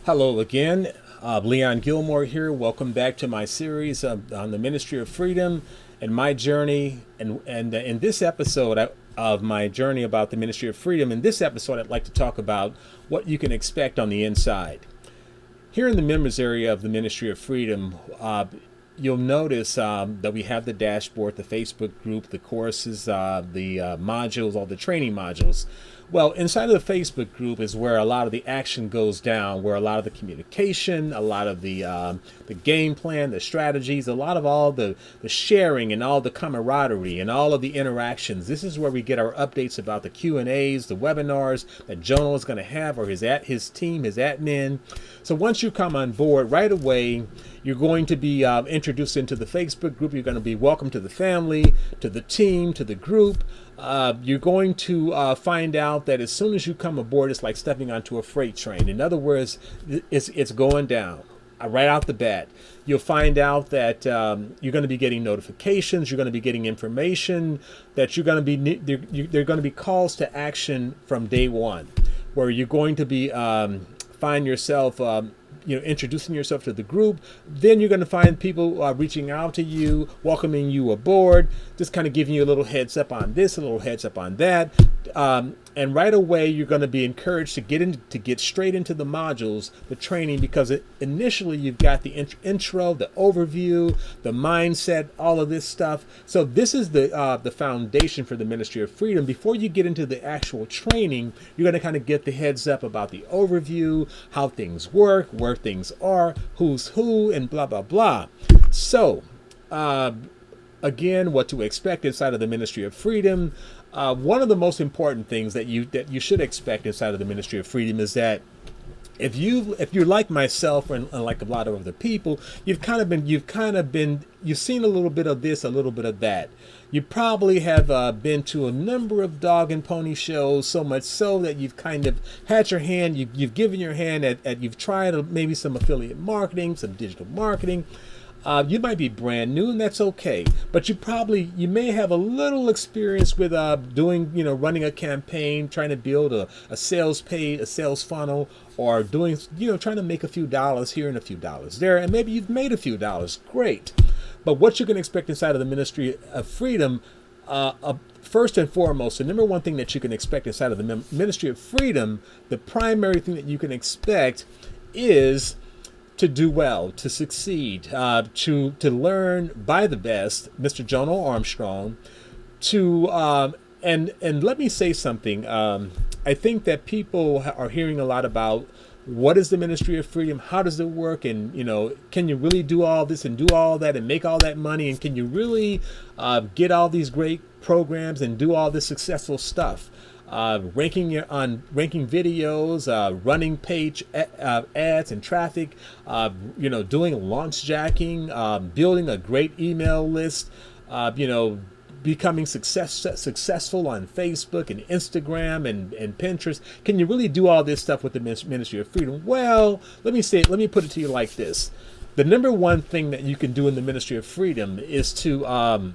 Hello again, Leon Gilmore here. Welcome back to my series on the Ministry of Freedom and my journey. And in this episode of my journey about the Ministry of Freedom, in this episode, I'd like to talk about what you can expect on the inside. Here in the members area of the Ministry of Freedom, you'll notice that we have the dashboard, the Facebook group, the courses, the modules, all the training modules. Well, inside of the Facebook group is where a lot of the action goes down, where a lot of the communication, a lot of the game plan, the strategies, a lot of all the sharing and all the camaraderie and all of the interactions. This is where we get our updates about the Q&As, the webinars that Jono is going to have, or his team, his admin. So once you come on board, right away, you're going to be introduced into the Facebook group. You're going to be welcome to the family, to the team, to the group. You're going to find out that as soon as you come aboard, it's like stepping onto a freight train. In other words, it's going down right out the bat. You'll find out that you're going to be getting notifications. You're going to be getting information that you're going to be. There are going to be calls to action from day one, where you're going to be find yourself. Introducing yourself to the group. Then you're going to find people reaching out to you, welcoming you aboard, just kind of giving you a little heads up on this, a little heads up on that. And right away, you're going to be encouraged to get straight into the modules, the training, because initially you've got the intro, the overview, the mindset, all of this stuff. So this is the foundation for the Ministry of Freedom. Before you get into the actual training, you're going to kind of get the heads up about the overview, how things work, where things are, who's who, and blah, blah, blah. So, again, what to expect inside of the Ministry of Freedom. One of the most important things that you should expect inside of the Ministry of Freedom is that if you're like myself and like a lot of other people, you've seen a little bit of this, a little bit of that. You probably have been to a number of dog and pony shows, so much so that you've kind of had your hand, you've given your hand at you've tried maybe some affiliate marketing, some digital marketing. You might be brand new, and that's okay. But you may have a little experience with running a campaign, trying to build a sales page, a sales funnel, or trying to make a few dollars here and a few dollars there, and maybe you've made a few dollars. Great. But what you can expect inside of the Ministry of Freedom, first and foremost, the number one thing that you can expect inside of the Ministry of Freedom, the primary thing that you can expect is to do well, to succeed, to learn by the best, Mr. Jono Armstrong, and let me say something. I think that people are hearing a lot about what is the Ministry of Freedom, how does it work, and can you really do all this and do all that and make all that money, and can you really get all these great programs and do all this successful stuff? Ranking videos, running page ads and traffic, doing launch jacking, building a great email list, becoming successful on Facebook and Instagram and Pinterest. Can you really do all this stuff with the Ministry of Freedom? Well, let me put it to you like this. The number one thing that you can do in the Ministry of Freedom is to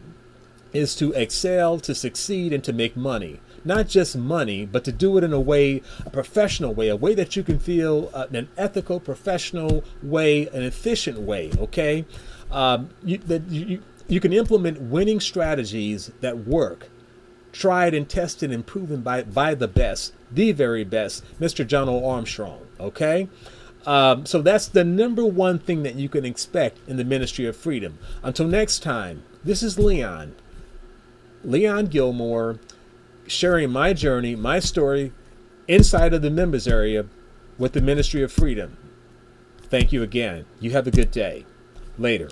excel, to succeed, and to make money. Not just money, but to do it in a professional way, a way that you can feel an ethical, professional way, an efficient way, okay? You can implement winning strategies that work, tried and tested and proven by the best, the very best, Mr. Jono Armstrong, okay? So that's the number one thing that you can expect in the Ministry of Freedom. Until next time, this is Leon Gilmore, sharing my journey, my story, inside of the members area with the Ministry of Freedom. Thank you again. You have a good day. Later.